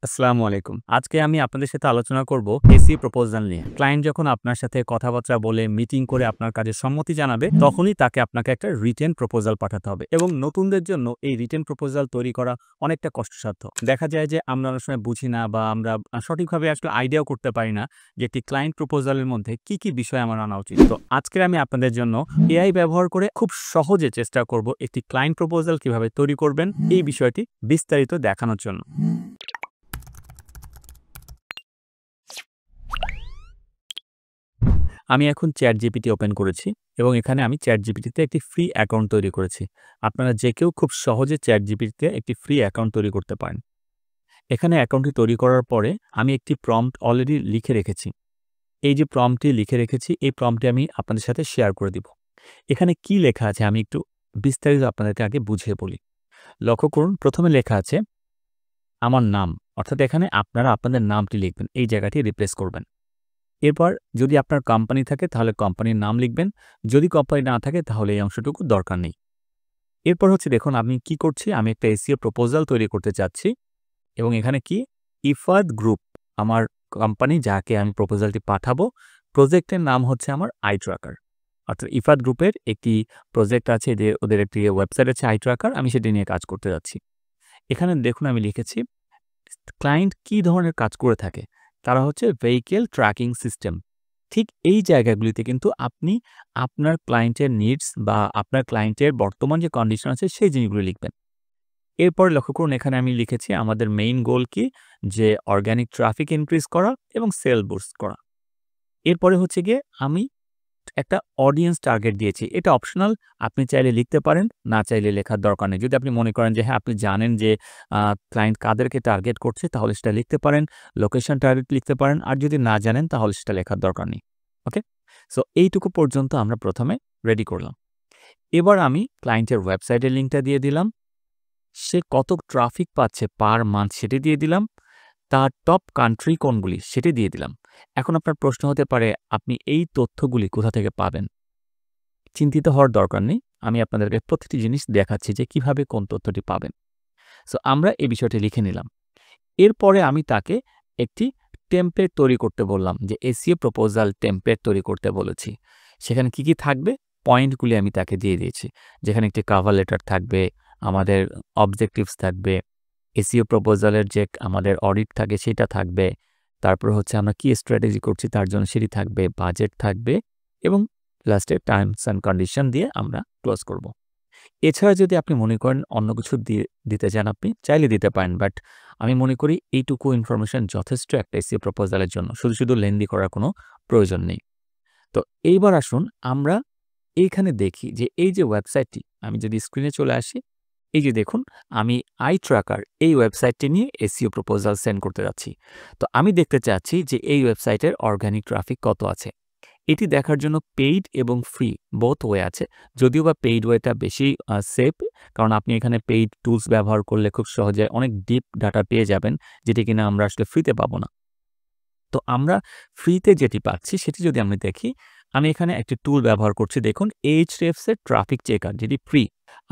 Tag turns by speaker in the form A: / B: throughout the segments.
A: আসসালামু আলাইকুম। আজকে আমি আপনাদের সাথে আলোচনা করব এসইও প্রপোজাল নিয়ে। ক্লায়েন্ট যখন আপনার সাথে কথাবার্তা বলে মিটিং করে আপনার কাজে সম্মতি জানাবে, তখনই তাকে আপনাকে একটা রিটেন প্রপোজাল পাঠাতে হবে। এবং নতুনদের জন্য এই রিটেন প্রপোজাল তৈরি করা অনেকটা কষ্টসাধ্য। দেখা যায় যে আমরা অনেক সময় বুঝি না বা আমরা সঠিকভাবে আসলে আইডিয়াও করতে পারি না যে একটি ক্লায়েন্ট প্রপোজালের মধ্যে কি বিষয় আমার আনা উচিত। তো আজকে আমি আপনাদের জন্য এআই ব্যবহার করে খুব সহজে চেষ্টা করব একটি ক্লায়েন্ট প্রপোজাল কিভাবে তৈরি করবেন এই বিষয়টি বিস্তারিত দেখানোর জন্য। আমি এখন ChatGPT ওপেন করেছি এবং এখানে আমি ChatGPT তে একটি ফ্রি অ্যাকাউন্ট তৈরি করেছি। আপনারা যে কেউ খুব সহজে ChatGPT তে একটি ফ্রি অ্যাকাউন্ট তৈরি করতে পারেন। এখানে অ্যাকাউন্টটি তৈরি করার পরে আমি একটি প্রম্পট অলরেডি লিখে রেখেছি। এই যে প্রম্পটটি লিখে রেখেছি, এই প্রম্পটটি আমি আপনাদের সাথে শেয়ার করে দিব। এখানে কি লেখা আছে আমি একটু বিস্তারিত আপনাদেরকে আগে বুঝিয়ে বলি। লক্ষ্য করুন, প্রথমে লেখা আছে আমার নাম, অর্থাৎ এখানে আপনারা আপনাদের নামটি লিখবেন। এই জায়গাটি রিপ্লেস করবেন। এরপর যদি আপনার কোম্পানি থাকে তাহলে কোম্পানির নাম লিখবেন। যদি কোম্পানি না থাকে তাহলে এই অংশটুকু দরকার নেই। এরপর হচ্ছে দেখুন আমি কি করছি, আমি একটা এসইও প্রপোজাল তৈরি করতে চাচ্ছি এবং এখানে কি ইফাদ গ্রুপ আমার কোম্পানি যাকে আমি প্রপোজালটি পাঠাবো, প্রজেক্টের নাম হচ্ছে আমার আই ট্র্যাকার। অর্থাৎ ইফাদ গ্রুপের একটি প্রজেক্ট আছে, যে ওদের একটি ওয়েবসাইট আছে আই ট্র্যাকার, আমি সেটি নিয়ে কাজ করতে যাচ্ছি। এখানে দেখুন আমি লিখেছি ক্লায়েন্ট কি ধরনের কাজ করে থাকে। তারা হচ্ছে ভেহিকেল ট্র্যাকিং সিস্টেম। ঠিক এই জায়গাগুলিতে কিন্তু আপনি আপনার ক্লায়েন্টের নিডস বা আপনার ক্লায়েন্টের বর্তমান যে কন্ডিশন আছে সেই জিনিসগুলো লিখবেন। এরপরে লক্ষ্য করুন এখানে আমি লিখেছি আমাদের মেইন গোল কি, যে অর্গানিক ট্রাফিক ইনক্রিজ করা এবং সেল বুস্ট করা। এরপরে হচ্ছে গিয়ে আমি একটা অডিয়েন্স টার্গেট দিয়েছি। এটা অপশনাল, আপনি চাইলে লিখতে পারেন, না চাইলে লেখার দরকার নেই। যদি আপনি মনে করেন যে হ্যাঁ, আপনি জানেন যে ক্লায়েন্ট কাদেরকে টার্গেট করছে তাহলে সেটা লিখতে পারেন, লোকেশন টার্গেট লিখতে পারেন। আর যদি না জানেন তাহলে সেটা লেখার দরকার নেই। ওকে? সো এইটুকু পর্যন্ত আমরা প্রথমে রেডি করলাম। এবার আমি ক্লায়েন্টের ওয়েবসাইটের লিঙ্কটা দিয়ে দিলাম। সে কত ট্রাফিক পাচ্ছে পার মান্থ সেটি দিয়ে দিলাম। তার টপ কান্ট্রি কোনগুলি সেটি দিয়ে দিলাম। এখন আপনার প্রশ্ন হতে পারে আপনি এই তথ্যগুলি কোথা থেকে পাবেন? চিন্তিত হওয়ার দরকার নেই। আমি আপনাদেরকে প্রতিটি জিনিস দেখাচ্ছি যে কিভাবে কোন তথ্যটি পাবেন। সো আমরা এই বিষয়টি লিখে নিলাম। এরপরে আমি তাকে একটি টেমপ্লেট তৈরি করতে বললাম, যে এসইও প্রপোজাল টেমপ্লেট তৈরি করতে বলেছি। সেখানে কি থাকবে? পয়েন্টগুলি আমি তাকে দিয়ে দিয়েছি। যেখানে একটি কভার লেটার থাকবে, আমাদের অবজেক্টিভস থাকবে, এসইও প্রপোজালের যে আমাদের অডিট থাকে সেটা থাকবে। তারপর হচ্ছে আমরা কি স্ট্র্যাটেজি করছি তার জন্য সেটি থাকবে, বাজেট থাকবে এবং লাস্টে টার্মস অ্যান্ড কন্ডিশন দিয়ে আমরা ক্লোজ করব। এছাড়া যদি আপনি মনে করেন অন্য কিছু দিতে চান, আপনি চাইলে দিতে পারেন। বাট আমি মনে করি এইটুকু ইনফরমেশন যথেষ্ট একটা এসইও প্রপোজালের জন্য। শুধু লেন্দি করার কোনো প্রয়োজন নেই। তো এইবার আসুন আমরা এইখানে দেখি যে এই যে ওয়েবসাইটটি, আমি যদি স্ক্রিনে চলে আসি, এই যে দেখুন আমি আই ট্র্যাকার এই ওয়েবসাইটটি নিয়ে এসইও প্রপোজাল সেন্ড করতে যাচ্ছি। তো আমি দেখতে চাচ্ছি যে এই ওয়েবসাইটের অর্গানিক ট্রাফিক কত আছে। এটি দেখার জন্য পেইড এবং ফ্রি বোথ ওয়ে আছে। যদিও বা পেইড ওয়েটা বেশি সেফ, কারণ আপনি এখানে পেইড টুলস ব্যবহার করলে খুব সহজে অনেক ডিপ ডাটা পেয়ে যাবেন, যেটি কিনা আমরা আসলে ফ্রিতে পাবো না। তো আমরা ফ্রিতে যেটি পাচ্ছি সেটি যদি আমি দেখি, আমি এখানে একটি টুল ব্যবহার করছি, দেখুন Ahrefs এর ট্রাফিক চেকার, যেটি ফ্রি।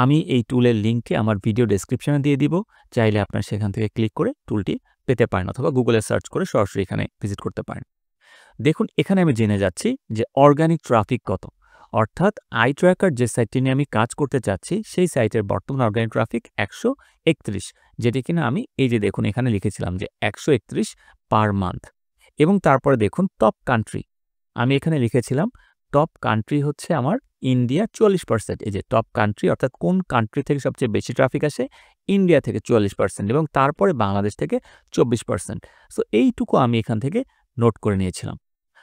A: আমি এই টুলের লিঙ্কটি আমার ভিডিও ডেসক্রিপশনে দিয়ে দিব। চাইলে আপনারা সেখান থেকে ক্লিক করে টুলটি পেতে পারেন, অথবা গুগলে সার্চ করে সরাসরি এখানে ভিজিট করতে পারেন। দেখুন এখানে আমি জেনে যাচ্ছি যে অর্গানিক ট্রাফিক কত। অর্থাৎ আই ট্র্যাকার যে সাইটটি নিয়ে আমি কাজ করতে চাচ্ছি সেই সাইটের বর্তমান অর্গানিক ট্রাফিক 131, যেটি কিনা আমি এই যে দেখুন এখানে লিখেছিলাম যে 131 পার মান্থ। এবং তারপরে দেখুন টপ কান্ট্রি, আমি এখানে লিখেছিলাম টপ কান্ট্রি হচ্ছে আমার ইন্ডিয়া 40%। এই যে টপ কান্ট্রি, অর্থাৎ কোন কান্ট্রি থেকে সবচেয়ে বেশি ট্রাফিক আসে, ইন্ডিয়া থেকে 40% এবং তারপরে বাংলাদেশ থেকে 24%। সো এইটুকু আমি এখান থেকে নোট করে নিয়েছিলাম।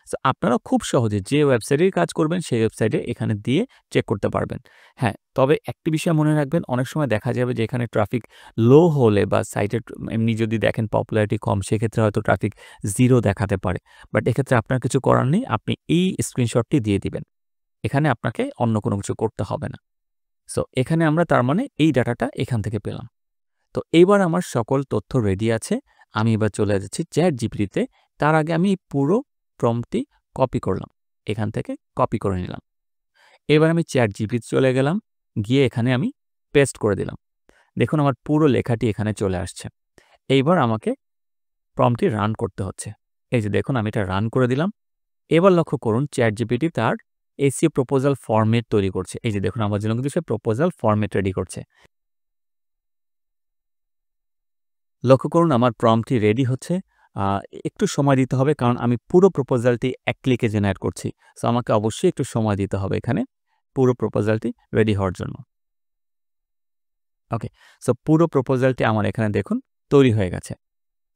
A: সো আপনারা খুব সহজে যে ওয়েবসাইটেই কাজ করবেন সেই ওয়েবসাইটে এখানে দিয়ে চেক করতে পারবেন। হ্যাঁ, তবে একটি বিষয় মনে রাখবেন, অনেক সময় দেখা যাবে যে এখানে ট্রাফিক লো হলে বা সাইটের এমনি যদি দেখেন পপুলারিটি কম, সেক্ষেত্রে হয়তো ট্রাফিক 0 দেখাতে পারে। বাট এক্ষেত্রে আপনার কিছু করার নেই, আপনি এই স্ক্রিনশটটি দিয়ে দিবেন। এখানে আপনাকে অন্য কোনো কিছু করতে হবে না। সো এখানে আমরা তার মানে এই ডাটাটা এখান থেকে পেলাম। তো এইবার আমার সকল তথ্য রেডি আছে। আমি এবার চলে যাচ্ছি ChatGPT তে। তার আগে আমি পুরো প্রম্পটটি কপি করলাম। এখান থেকে কপি করে নিলাম। এবার আমি ChatGPT চলে গেলাম, গিয়ে এখানে আমি পেস্ট করে দিলাম। দেখুন আমার পুরো লেখাটি এখানে চলে আসছে। এইবার আমাকে প্রম্পটটি রান করতে হচ্ছে। এই যে দেখুন আমি এটা রান করে দিলাম। এবার লক্ষ্য করুন ChatGPT তার SEO প্রপোজাল ফরম্যাট তৈরি করছে। এই যে দেখুন আমার জন্য কিন্তু সে প্রপোজাল ফরম্যাট রেডি করছে। লক্ষ্য করুন আমার প্রম্পটটি রেডি হচ্ছে। আ একটু সময় দিতে হবে কারণ আমি পুরো প্রপোজালটি এক ক্লিকে জেনারেট করছি। সো আমাকে অবশ্যই একটু সময় দিতে হবে এখানে পুরো প্রপোজালটি রেডি হওয়ার জন্য। ওকে। সো পুরো প্রপোজালটি আমার এখানে দেখুন তৈরি হয়ে গেছে।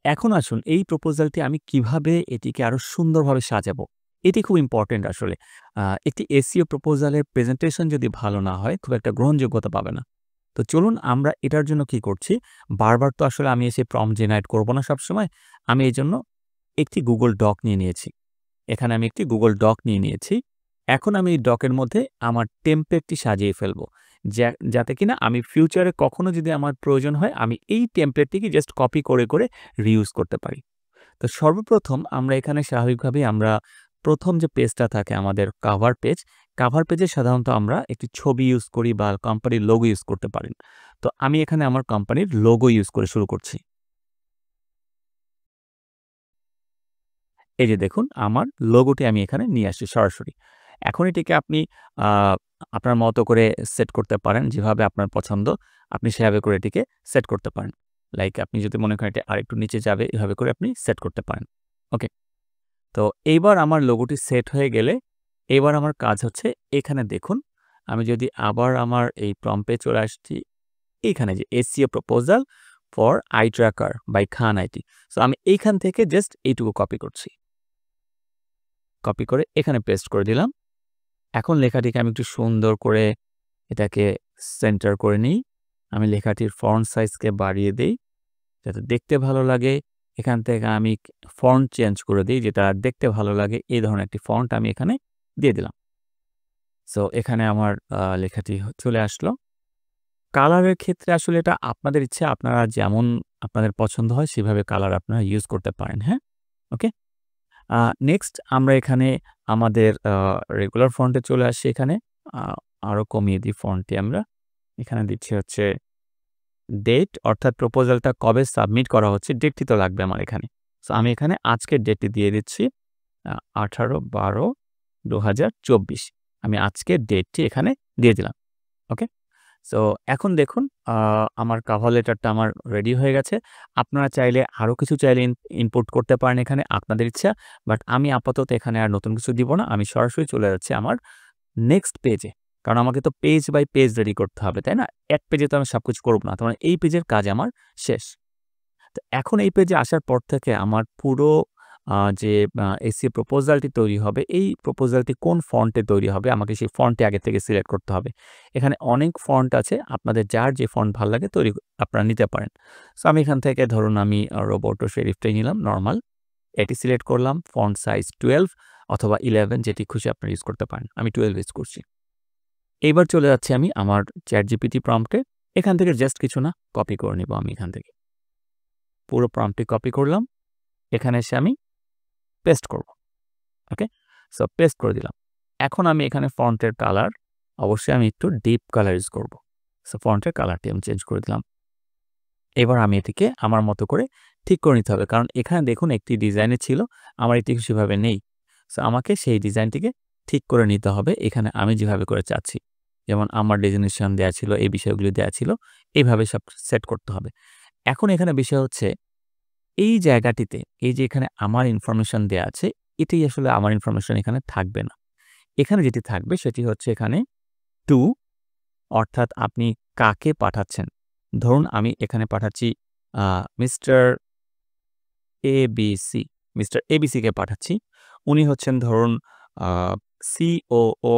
A: এখন আসুন এই প্রপোজালটি আমি কিভাবে এটিকে আরো সুন্দরভাবে সাজাবো? এটি খুব ইম্পোর্টেন্ট আসলে। একটি SEO প্রপোজালের প্রেজেন্টেশন যদি ভালো না হয়, খুব একটা গ্রহণযোগ্যতা পাবে না। তো চলুন আমরা এটার জন্য কি করছি, বারবার তো আসলে আমি এসে প্রম্পট জেনারেট করব না সবসময়। আমি এজন্য একটি Google Doc নিয়ে নিয়েছি। এখানে আমি একটি Google Doc নিয়ে নিয়েছি। এখন আমি এই ডকের মধ্যে আমার টেমপ্লেটটি সাজিয়ে ফেলব। যাতে কিনা আমি ফিউচারে কখনো যদি আমার প্রয়োজন হয়, আমি এই টেমপ্লেটটিকে জাস্ট কপি করে রিইউজ করতে পারি। তো সর্বপ্রথম আমরা এখানে স্বাভাবিকভাবেই আমরা ১ম যে পেজটা থাকে আমাদের কাভার পেজে সাধারণত আমরা একটি ছবি ইউজ করি বা কোম্পানির লোগো ইউজ করতে পারেন। তো আমি এখানে আমার কোম্পানির লোগো ইউজ করে শুরু করছি। এই যে দেখুন আমার লোগোটি আমি এখানে নিয়ে আসছি সরাসরি। এখন এটিকে আপনি আ আপনার মতো করে সেট করতে পারেন। যেভাবে আপনার পছন্দ আপনি সেভাবে করে এটিকে সেট করতে পারেন। লাইক আপনি যদি মনে করেন এটা আরেকটু নিচে যাবে এভাবে করে আপনি সেট করতে পারেন। ওকে। তো এইবার আমার লোগোটি সেট হয়ে গেলে এবার আমার কাজ হচ্ছে এখানে দেখুন আমি যদি আবার আমার এই প্রম্পটে চলে আসছি এইখানে যে SEO proposal for eye tracker by Khan IT. So আমি এইখান থেকে জাস্ট এইটুকু কপি করছি। কপি করে এখানে পেস্ট করে দিলাম। এখন লেখাটিকে আমি একটু সুন্দর করে এটাকে সেন্টার করে নিই। আমি লেখাটির ফন্ট সাইজকে বাড়িয়ে দেই যাতে দেখতে ভালো লাগে। এখান থেকে আমি ফন্ট চেঞ্জ করে দিই যেটা দেখতে ভালো লাগে। এই ধরনের একটি ফন্ট আমি এখানে দিয়ে দিলাম। সো এখানে আমার লেখাটি চলে আসলো। কালারের ক্ষেত্রে আসলে এটা আপনাদের ইচ্ছা। আপনারা যেমন আপনাদের পছন্দ হয় সেভাবে কালার আপনারা ইউজ করতে পারেন। হ্যাঁ? ওকে? নেক্সট আমরা এখানে আমাদের রেগুলার ফন্টে চলে আসছি এখানে। আ আরো কমিয়ে দিই ফন্টটি আমরা। এখানে দিচ্ছি হচ্ছে ডেট অর্থাৎ প্রপোজালটা কবে সাবমিট করা হচ্ছে ডেটটি তো লাগবে আমার এখানে। সো আমি এখানে আজকের ডেটটি দিয়ে দিচ্ছি ১৮/১২/২০২৪ আমি আজকের ডেটটি এখানে দিয়ে দিলাম। ওকে? সো এখন দেখুন আমার কভার লেটারটা আমার রেডি হয়ে গেছে। আপনারা চাইলে আরো কিছু চাইলে ইনপুট করতে পারেন এখানে আপনাদের ইচ্ছা। বাট আমি আপাতত এখানে আর নতুন কিছু দিব না। আমি সরাসরি চলে যাচ্ছি আমার নেক্সট পেজে। কারণ আমাকে তো পেজ বাই পেজ রেডি করতে হবে, তাই না? এক পেজে তো আমি সবকিছু করব না। তার মানে এই পেজের কাজ আমার শেষ। তো এখন এই পেজে আসার পর থেকে আমার পুরো যে SEO প্রপোজালটি তৈরি হবে, এই প্রপোজালটি কোন ফন্টে তৈরি হবে, আমাকে সেই ফন্টটি আগে থেকে সিলেক্ট করতে হবে। এখানে অনেক ফন্ট আছে, আপনাদের যার যে ফন্ট ভাল লাগে আপনারা নিতে পারেন। সো আমি এখান থেকে ধরুন আমি রোবোটো সেরিফটাই নিলাম নরমাল। এটি সিলেক্ট করলাম, ফন্ট সাইজ 12 অথবা 11 যেটি খুশি আপনারা ইউজ করতে পারেন। আমি 12 ইউজ করছি। এইবার চলে যাচ্ছি আমি আমার ChatGPT প্রম্পটে। এখান থেকে জাস্ট কিছু না, কপি করে নিব আমি এখান থেকে। পুরো প্রম্পটটি কপি করলাম। এখানে এসে আমি পেস্ট করব। ওকে? সো পেস্ট করে দিলাম। এখন আমি এখানে ফন্টের কালার অবশ্যই আমি একটু ডিপ কালার ইউজ করব। সো ফন্টের কালারটি আমি চেঞ্জ করে দিলাম। এবার আমি এটিকে আমার মতো করে ঠিক করে নিতে হবে। কারণ এখানে দেখুন একটি ডিজাইনে ছিল, আমার এটি সেভাবে নেই। সো আমাকে সেই ডিজাইনটিকে ঠিক করে নিতে হবে এখানে আমি যেভাবে করে চাচ্ছি। যেমন আমার ডেজিগনেশন দেয়া ছিল, এই বিষয়গুলো দেয়া ছিল। এইভাবে সব সেট করতে হবে। এখন এখানে বিষয় হচ্ছে এই জায়গাটিতে এই যে এখানে আমার ইনফরমেশন দেয়া আছে, এটাই আসলে আমার ইনফরমেশন এখানে থাকবে না। এখানে যেটি থাকবে সেটি হচ্ছে এখানে টু অর্থাৎ আপনি কাকে পাঠাচ্ছেন। ধরুন আমি এখানে পাঠাচ্ছি মিস্টার এবিসি, মিস্টার এবিসি কে পাঠাচ্ছি। উনি হচ্ছেন ধরুন আ COO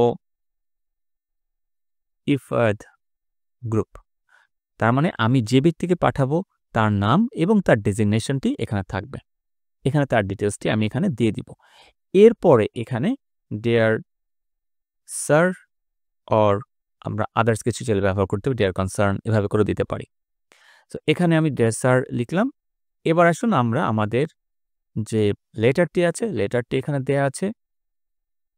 A: ইফাদ গ্রুপ। তার মানে আমি যে ব্যক্তিকে পাঠাবো তার নাম এবং তার ডেজিগনেশনটি এখানে থাকবে। এখানে তার ডিটেইলসটি আমি এখানে দিয়ে দিব। এরপরে এখানে ডিয়ার স্যার অর আমরা আদার্স কিছু চাইলে ব্যবহার করতে ডিয়ার কনসার্ন এভাবে করে দিতে পারি। সো এখানে আমি ডিয়ার স্যার লিখলাম। এবার আসুন আমরা আমাদের যে লেটারটি আছে, লেটারটি এখানে দেয়া আছে।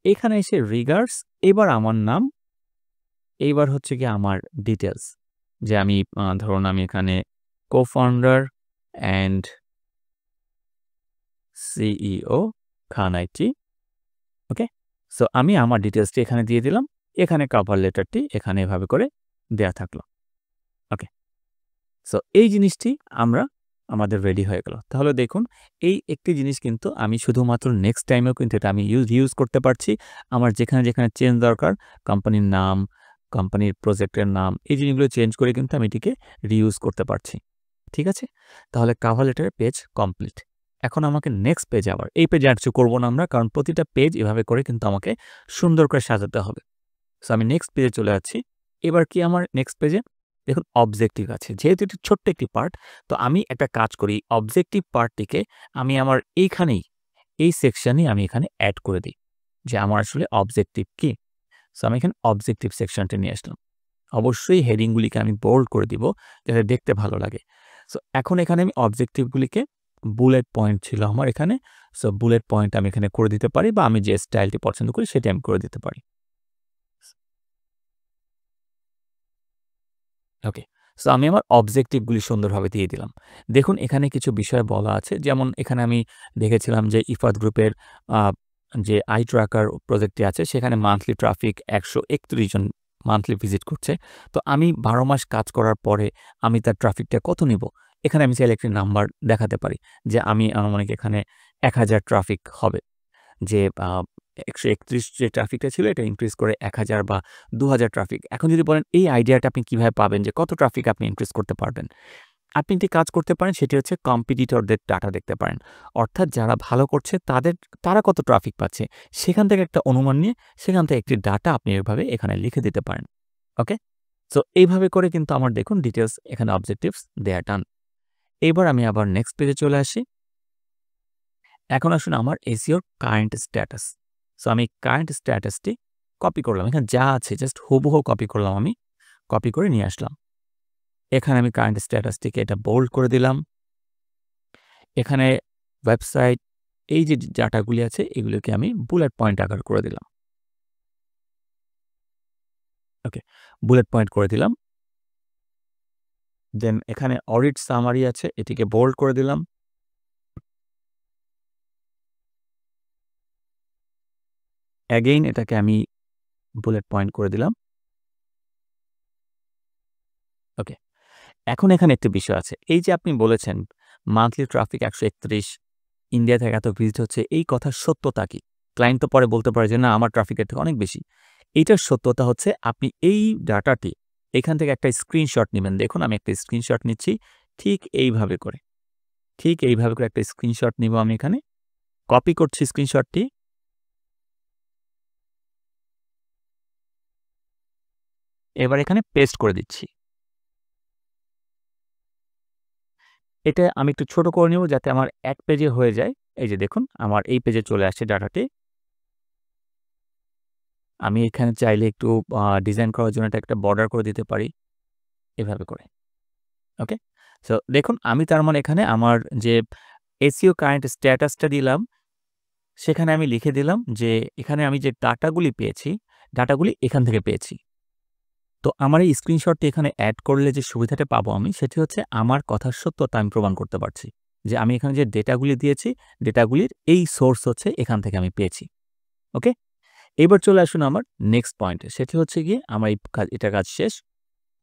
A: এখানে এসে রিগার্ডস, এবার আমার নাম, এইবার হচ্ছে গিয়ে আমার ডিটেইলস। যে আমি ধরুন আমি এখানে co-founder and CEO Khan IT. Okay, so আমি আমার ডিটেলসটি এখানে দিয়ে দিলাম, এখানে কভার লেটারটি এখানে এভাবে করে দেয়া থাকলো। ওকে, সো এই জিনিসটি আমাদের রেডি হয়ে গেল। তাহলে দেখুন, এই একটি জিনিস কিন্তু আমি শুধুমাত্র নেক্সট টাইমেও কিন্তু এটা আমি ইউজ করতে পারছি। আমার যেখানে চেঞ্জ দরকার, কোম্পানির নাম, কোম্পানির প্রজেক্টের নাম, এই জিনিসগুলো চেঞ্জ করে কিন্তু আমি এটিকে রিইউজ করতে পারছি। ঠিক আছে? তাহলে কভার লেটারের পেজ কমপ্লিট। এখন আমাকে নেক্সট পেজে আবার, এই পেজে আর কিছু করব না আমরা, কারণ প্রতিটা পেজ এভাবে করে কিন্তু আমাকে সুন্দর করে সাজাতে হবে। সো আমি নেক্সট পেজে চলে যাচ্ছি। এবার কি আমার নেক্সট পেজে দেখুন অবজেক্টিভ আছে। যেহেতু এটি ছোট্ট একটি পার্ট, তো আমি একটা কাজ করি, অবজেক্টিভ পার্টটিকে আমি আমার এইখানেই, এই সেকশনেই আমি এখানে অ্যাড করে দিই যে আমার আসলে অবজেক্টিভ কি। সো আমি এখানে অবজেক্টিভ সেকশনটা নিয়ে আসলাম। অবশ্যই হেডিংগুলিকে আমি বোল্ড করে দিব যাতে দেখতে ভালো লাগে। সো এখন এখানে আমি অবজেক্টিভগুলিকে বুলেট পয়েন্ট ছিল আমার এখানে। সো বুলেট পয়েন্ট আমি এখানে করে দিতে পারি, বা আমি যে স্টাইলটি পছন্দ করি সেটি আমি করে দিতে পারি। ওকে, সো আমি আমার অবজেক্টিভগুলি সুন্দরভাবে দিয়ে দিলাম। দেখুন এখানে কিছু বিষয় বলা আছে, যেমন এখানে আমি দেখেছিলাম যে ইফাত গ্রুপের আ যে আই ট্র্যাকার প্রজেক্টটি আছে, সেখানে মান্থলি ট্রাফিক ১৩১ জন মান্থলি ভিজিট করছে। তো আমি ১২ মাস কাজ করার পরে আমি তার ট্রাফিকটা কত নিব? এখানে আমি চাইলে একটি নাম্বার দেখাতে পারি যে আমি আনুমানিক এখানে ১,০০০ ট্রাফিক হবে। যে ১৩১ যে ট্রাফিকটা ছিল এটা ইনক্রিজ করে ১,০০০ বা ২,০০০ ট্রাফিক। এখন যদি বলেন এই আইডিয়াটা আপনি কিভাবে পাবেন যে কত ট্রাফিক আপনি ইনক্রিজ করতে পারবেন? আপনি একটি কাজ করতে পারেন, সেটি হচ্ছে কম্পিটিটরদের ডাটা দেখতে পারেন। অর্থাৎ যারা ভালো করছে তারা কত ট্রাফিক পাচ্ছে, সেখান থেকে একটা অনুমান নিয়ে সেখান থেকে একটি ডাটা আপনি এভাবে এখানে লিখে দিতে পারেন। ওকে? সো এইভাবে করে কিন্তু আমার দেখুন ডিটেইলস এখানে অবজেক্টিভস দেয়া ডান। এবার আমি আবার নেক্সট পেজে চলে আসি। এখন আসুন আমার এসইওর কারেন্ট স্ট্যাটাস। সো আমি কারেন্ট স্ট্যাটাসটি কপি করলাম। এখানে যা আছে জাস্ট হুবহু কপি করলাম আমি। কপি করে নিয়ে আসলাম। এখানে আমি কারেন্ট স্ট্যাটাসটিকে এটা বোল্ড করে দিলাম। এখানে ওয়েবসাইট, এই যে ডাটাগুলি আছে এগুলোকে আমি বুলেট পয়েন্ট আকার করে দিলাম। ওকে, বুলেট পয়েন্ট করে দিলাম। দেন এখানে অডিট সামারি আছে, এটিকে বোল্ড করে দিলাম। অ্যাগেইন এটাকে আমি বুলেট পয়েন্ট করে দিলাম। ওকে, এখন এখানে একটি বিষয় আছে। এই যে আপনি বলেছেন মান্থলি ট্রাফিক ১৩১, ইন্ডিয়া থেকে এত ভিজিট হচ্ছে, এই কথার সত্যতা কি? ক্লায়েন্ট তো পরে বলতে পারে যে না আমার ট্রাফিকের থেকে অনেক বেশি। এইটার সত্যতা হচ্ছে আপনি এই ডাটাটি এখান থেকে একটা স্ক্রিনশট নিবেন। দেখুন আমি একটা স্ক্রিনশট নিচ্ছি ঠিক এইভাবে করে। ঠিক এইভাবে করে একটা স্ক্রিনশট নিব আমি এখানে। কপি করছি স্ক্রিনশটটি। এবার এখানে পেস্ট করে দিচ্ছি। এটা আমি একটু ছোট করে নিব যাতে আমার এক পেজে হয়ে যায়। এই যে দেখুন আমার এই পেজে চলে আসছে ডাটাটি। আমি এখানে চাইলে একটু ডিজাইন করার জন্য এটা একটা বর্ডার করে দিতে পারি এভাবে করে। ওকে? সো দেখুন আমি তার মানে এখানে আমার যে এসইও কারেন্ট স্ট্যাটাসটা দিলাম, সেখানে আমি লিখে দিলাম যে এখানে আমি যে ডাটাগুলি পেয়েছি, ডাটাগুলি এখান থেকে পেয়েছি। তো আমার এই স্ক্রিনশটটি এখানে এড করলে যে সুবিধাটা পাবো আমি, সেটি হচ্ছে আমার কথার সত্যতা আমি প্রমাণ করতে পারছি। যে আমি এখানে যে ডেটাগুলি দিয়েছি, ডেটাগুলির এই সোর্স হচ্ছে এখান থেকে আমি পেয়েছি। ওকে? এবার চলে আসুন আমার নেক্সট পয়েন্টে। সেটি হচ্ছে গিয়ে আমার এটা কাজ শেষ।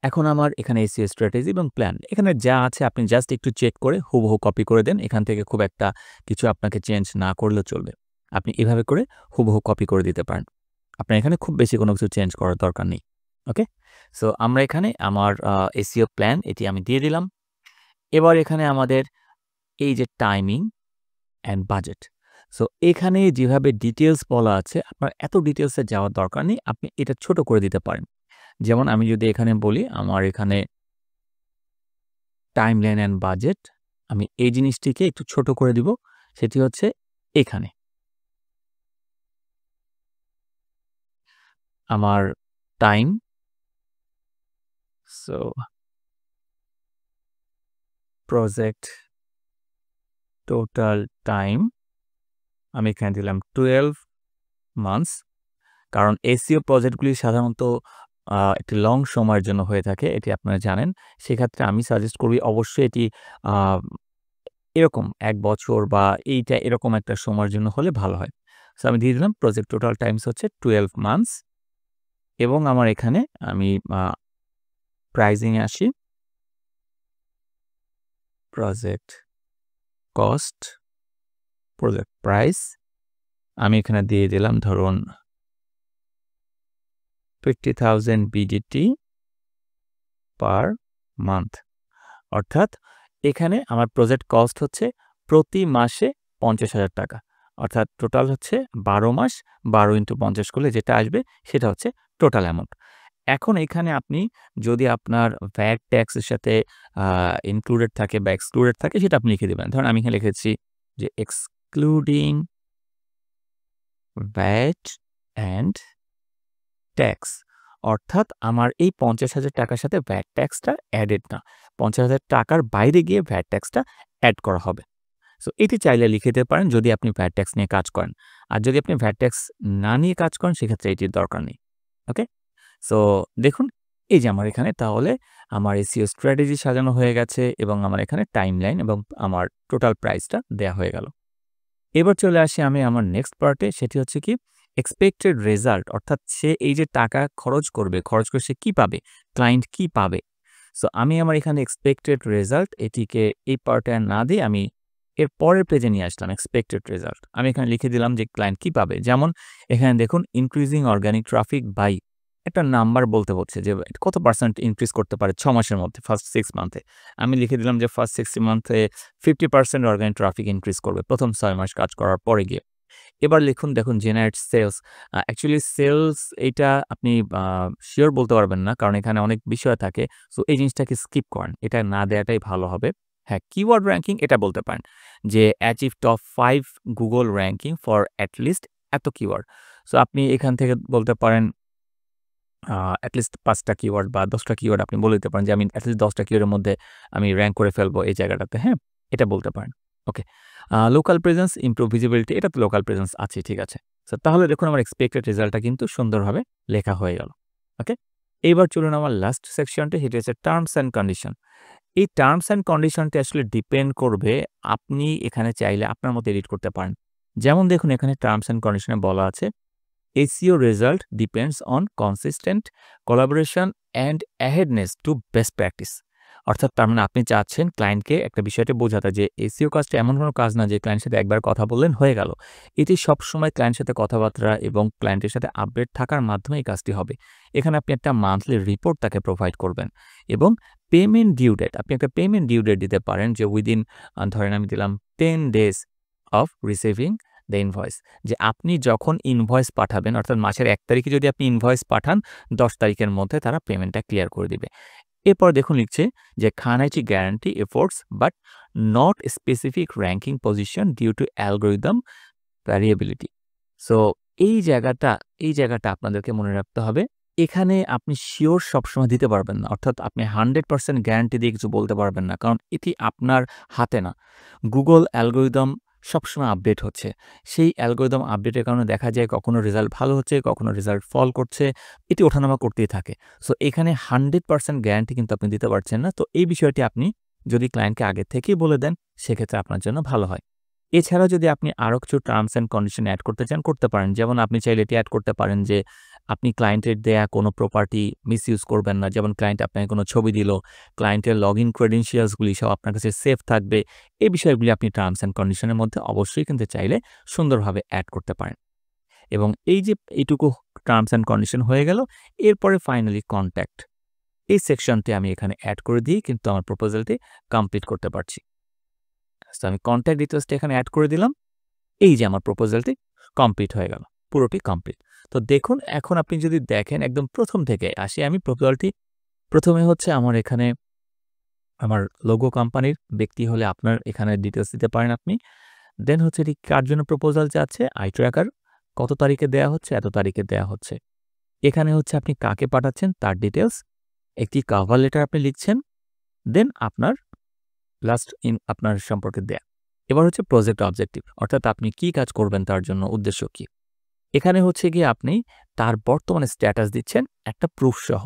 A: এখন আমার এখানে এসইও স্ট্র্যাটেজি এবং প্ল্যান। এখানে যা আছে আপনি জাস্ট একটু চেক করে হুবহু কপি করে দেন। এখান থেকে খুব একটা কিছু আপনাকে চেঞ্জ না করলেও চলবে। আপনি এভাবে করে হুবহু কপি করে দিতে পারেন। আপনার এখানে খুব বেশি কোনো কিছু চেঞ্জ করার দরকার নেই। ওকে? সো আমরা এখানে আমার এসইও প্ল্যান এটি আমি দিয়ে দিলাম। এবার এখানে আমাদের এই যে টাইমিং অ্যান্ড বাজেট। সো এখানে যেভাবে ডিটেইলস বলা আছে, আপনার এত ডিটেইলসে যাওয়ার দরকার নেই। আপনি এটা ছোট করে দিতে পারেন। যেমন আমি যদি এখানে বলি আমার এখানে টাইমলাইন অ্যান্ড বাজেট, আমি এই জিনিসটিকে একটু ছোট করে দিব। সেটি হচ্ছে এখানে। আমার time, so project total time আমি এখানে দিলাম 12 মান্থস। কারণ এসইও প্রজেক্টগুলি সাধারণত একটি লং সময়ের জন্য হয়ে থাকে, এটি আপনারা জানেন। সেক্ষেত্রে আমি সাজেস্ট করব অবশ্যই এটি আ এরকম ১ বছর বা এইটা এরকম একটা সময়ের জন্য হলে ভালো হয়। সো আমি দিয়ে দিলাম প্রজেক্ট টোটাল টাইমস হচ্ছে 12 মান্থস এবং আমার এখানে আমি প্রাইজিং এ আসি। প্রজেক্ট কস্ট, প্রজেক্ট প্রাইস আমি এখানে দিয়ে দিলাম ধরুন 50,000 BDT পার মান্থ। অর্থাৎ এখানে আমার প্রজেক্ট কস্ট হচ্ছে প্রতি মাসে 50,000 টাকা। অর্থাৎ টোটাল হচ্ছে 12 মাস 12 ইন্টু 50 করলে যেটা আসবে সেটা হচ্ছে টোটাল অ্যামাউন্ট। এখন এখানে আপনি যদি আপনার ভ্যাট ট্যাক্সের সাথে ইনক্লুডেড থাকে বা এক্সক্লুডেড থাকে সেটা আপনি লিখে দিবেন। ধরুন আমি এখানে লিখেছি যে এক্সক্লুডিং ভ্যাট অ্যান্ড ট্যাক্স। অর্থাৎ আমার এই 50,000 টাকার সাথে ভ্যাট ট্যাক্সটা অ্যাডেড না। 50,000 টাকার বাইরে গিয়ে ভ্যাট ট্যাক্সটা অ্যাড করা হবে। সো এটি চাইলে লিখে দিতে পারেন যদি আপনি ভ্যাট ট্যাক্স নিয়ে কাজ করেন। আর যদি আপনি ভ্যাট ট্যাক্স না নিয়ে কাজ করেন সেক্ষেত্রে এটির দরকার নেই। ওকে? সো দেখুন এই যে আমার এখানে তাহলে আমার এসইও স্ট্র্যাটেজি সাজানো হয়ে গেছে এবং আমার এখানে টাইমলাইন এবং আমার টোটাল প্রাইসটা দেয়া হয়ে গেল। এবার চলে আসি আমি আমার নেক্সট পার্টে, সেটি হচ্ছে কি এক্সপেক্টেড রেজাল্ট, অর্থাৎ সে এই যে টাকা খরচ করবে, খরচ করে সে কি পাবে, ক্লায়েন্ট কি পাবে। সো আমি আমার এখানে এক্সপেক্টেড রেজাল্ট এটিকে এই পার্টে আর না দিয়ে আমি এর পরের পেজে নিয়ে আসলাম এক্সপেক্টেড রেজাল্ট। আমি এখানে লিখে দিলাম যে ক্লায়েন্ট কি পাবে। যেমন এখানে দেখুন ইনক্রিজিং অর্গানিক ট্রাফিক বাই একটা নাম্বার বলতে হচ্ছে যে কত পার্সেন্ট ইনক্রিজ করতে পারে 6 মাসের মধ্যে, ফার্স্ট 6 মান্থে। আমি লিখে দিলাম যে ফার্স্ট 6 মান্থে 50% অর্গানিক ট্রাফিক ইনক্রিজ করবে প্রথম 6 মাস কাজ করার পরে গিয়ে। এবার লিখুন দেখুন জেনারেট সেলস। অ্যাকচুয়ালি সেলস এইটা আপনি সিওর বলতে পারবেন না কারণ এখানে অনেক বিষয় থাকে। সো এই জিনিসটাকে স্কিপ করেন। এটা না দেওয়াটাই ভালো হবে। হ্যাঁ, কিওয়ার্ড র‍্যাংকিং এটা বলতে পারেন যে achieve top 5 Google ranking for at least এত কিওয়ার্ড। সো আপনি এখান থেকে বলতে পারেন এট লিস্ট ৫ টা কিওয়ার্ড বা ১০ টা কিওয়ার্ড আপনি বলে দিতে পারেন যে আমি এট লিস্ট ১০ টা কিওয়ার্ডের মধ্যে আমি র‍্যাংক করে ফেলবো এই জায়গাটাতে, হ্যাঁ? এটা বলতে পারেন। ওকে। লোকাল প্রেজেন্স, ইমপ্রুভ ভিজিবিলিটি, এটা তো লোকাল প্রেজেন্স আছেই, ঠিক আছে। সো তাহলে দেখুন আমার এক্সপেক্টেড রেজাল্টটা কিন্তু সুন্দরভাবে লেখা হয়ে গেল। ওকে? এইবার চলুন আমার লাস্ট সেকশনটি, সেটি হচ্ছে টার্মস অ্যান্ড কন্ডিশন। এই টার্মস অ্যান্ড কন্ডিশনটি আসলে ডিপেন্ড করবে আপনি এখানে চাইলে আপনার মতো এডিট করতে পারেন। যেমন দেখুন এখানে টার্মস অ্যান্ড কন্ডিশনে বলা আছে SEO result depends on consistent collaboration and adherence to best practice. অর্থাৎ তার মানে আপনি চাচ্ছেন ক্লায়েন্টকে একটা বিষয়টা বোঝাতে যে SEO কাজটা এমন কোনো কাজ না যে ক্লায়েন্টের সাথে একবার কথা বললেন হয়ে গেল। এটি সবসময় ক্লায়েন্টের সাথে কথাবার্তা এবং ক্লায়েন্টের সাথে আপডেট থাকার মাধ্যমে এই কাজটি হবে। এখানে আপনি একটা মান্থলি রিপোর্ট তাকে প্রোভাইড করবেন এবং পেমেন্ট ডিউ ডেট, আপনি একটা পেমেন্ট ডিউ ডেট দিতে পারেন যে উইদিন ধরেন আমি দিলাম 10 days of receiving the invoice, যে আপনি যখন ইনভয়েস পাঠাবেন অর্থাৎ মাসের ১ তারিখে যদি আপনি ইনভয়েস পাঠান ১০ তারিখের মধ্যে তারা পেমেন্টটা ক্লিয়ার করে দিবে। এরপর দেখুন লিখছে যে খানাইটি guarantee efforts but not specific ranking position due to algorithm variability. So এই জায়গাটা আপনাদেরকে মনে রাখতে হবে। এখানে আপনি সিওর সবসময় দিতে পারবেন না। অর্থাৎ আপনি 100% গ্যারান্টি দিয়ে কিছু বলতে পারবেন না। কারণ এটি আপনার হাতে না। গুগল অ্যালগরিদম সবসময় আপডেট হচ্ছে। সেই অ্যালগরিদম আপডেটের কারণে দেখা যায় কখনো রেজাল্ট ভালো হচ্ছে, কখনো রেজাল্ট ফল করছে। এটি ওঠানামা করতেই থাকে। সো এখানে 100% গ্যারান্টি কিন্তু আপনি দিতে পারছেন না। তো এই বিষয়টি আপনি যদি ক্লায়েন্টকে আগে থেকেই বলে দেন, সেক্ষেত্রে আপনার জন্য ভালো হয়। এছাড়াও যদি আপনি আরো কিছু টার্মস অ্যান্ড কন্ডিশন এড করতে চান, করতে পারেন। যেমন আপনি চাইলে এটি এড করতে পারেন যে আপনি ক্লায়েন্টের দেয়া কোনো প্রপার্টি মিসইউজ করবেন না। যেমন ক্লায়েন্ট আপনাকে কোনো ছবি দিল, ক্লায়েন্টের লগইন ক্রেডেনশিয়ালস গুলি সব আপনার কাছে সেফ থাকবে। এই বিষয়গুলি আপনি টার্মস অ্যান্ড কন্ডিশনের মধ্যে অবশ্যই কিন্তু চাইলে সুন্দরভাবে এড করতে পারেন। এবং এই যে এইটুকু টার্মস অ্যান্ড কন্ডিশন হয়ে গেল, এরপরে ফাইনালি কনট্যাক্ট। এই সেকশনটি আমি এখানে এড করে দিয়ে কিন্তু আমার প্রপোজালটি কমপ্লিট করতে পারছি। সো আমি কনট্যাক্ট ডিটেইলসটা এখানে এড করে দিলাম। এই যে আমার প্রপোজালটি কমপ্লিট হয়ে গেল। পুরোটি কমপ্লিট। তো দেখুন এখন আপনি যদি দেখেন একদম প্রথম থেকে আসি আমি প্রপোজালটি। প্রথমে হচ্ছে আমার এখানে আমার লোগো কোম্পানির, ব্যক্তি হলে আপনার এখানে ডিটেইলস দিতে পারেন আপনি। দেন হচ্ছে এটি কার জন্য প্রপোজাল যাচ্ছে, আই ট্র্যাকার, কত তারিখে দেয়া হচ্ছে, এত তারিখে দেয়া হচ্ছে। এখানে হচ্ছে আপনি কাকে পাঠাচ্ছেন তার ডিটেইলস, একটি কভার লেটার আপনি লিখছেন, দেন আপনার লাস্ট আপনার সম্পর্কে দেয়া। এবার হচ্ছে প্রজেক্ট অবজেক্টিভ, অর্থাৎ আপনি কি কাজ করবেন তার জন্য, উদ্দেশ্য কি। এখানে হচ্ছে গিয়ে আপনি তার বর্তমানে স্ট্যাটাস দিচ্ছেন একটা প্রুফ সহ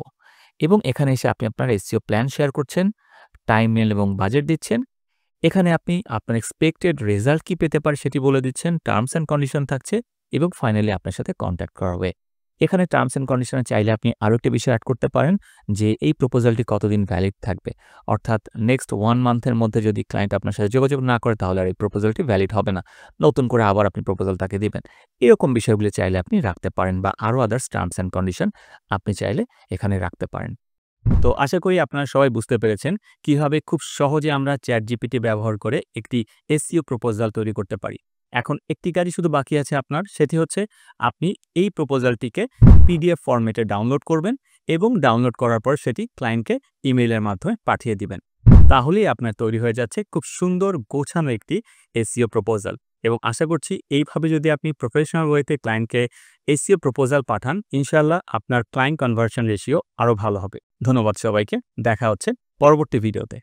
A: এবং এখানে এসে আপনি আপনার এসইও প্ল্যান শেয়ার করছেন, টাইমলাইন এবং বাজেট দিচ্ছেন এখানে আপনি আপনার এক্সপেক্টেড রেজাল্ট কি পেতে পারে সেটি বলে দিচ্ছেন, টার্মস অ্যান্ড কন্ডিশন থাকছে এবং ফাইনালি আপনার সাথে কনট্যাক্ট করা হবে। এখানে টার্মস অ্যান্ড কন্ডিশনে চাইলে আপনি আরও একটি বিষয় এড করতে পারেন যে এই প্রপোজালটি কতদিন ভ্যালিড থাকবে। অর্থাৎ নেক্সট 1 মান্থের মধ্যে যদি ক্লায়েন্ট আপনার সাথে যোগাযোগ না করে তাহলে আর এই প্রপোজালটি ভ্যালিড হবে না। নতুন করে আবার আপনি প্রপোজাল তাকে দিবেন। এরকম বিষয়গুলি চাইলে আপনি রাখতে পারেন বা আরও আদার্স টার্মস অ্যান্ড কন্ডিশন আপনি চাইলে এখানে রাখতে পারেন। তো আশা করি আপনারা সবাই বুঝতে পেরেছেন কিভাবে খুব সহজে আমরা ChatGPT ব্যবহার করে একটি SEO প্রপোজাল তৈরি করতে পারি। এখন একটি কাজই শুধু বাকি আছে আপনার, সেটি হচ্ছে আপনি এই প্রপোজালটিকে PDF ফরম্যাটে ডাউনলোড করবেন এবং ডাউনলোড করার পর সেটি ক্লায়েন্টকে ইমেইলের মাধ্যমে পাঠিয়ে দিবেন। তাহলেই আপনার তৈরি হয়ে যাচ্ছে খুব সুন্দর গোছানো একটি SEO প্রপোজাল। এবং আশা করছি এইভাবে যদি আপনি প্রফেশনাল ওয়েতে ক্লায়েন্টকে SEO প্রপোজাল পাঠান, ইনশাআল্লাহ আপনার ক্লায়েন্ট কনভার্সন রেশিও আরও ভালো হবে। ধন্যবাদ সবাইকে। দেখা হচ্ছে পরবর্তী ভিডিওতে।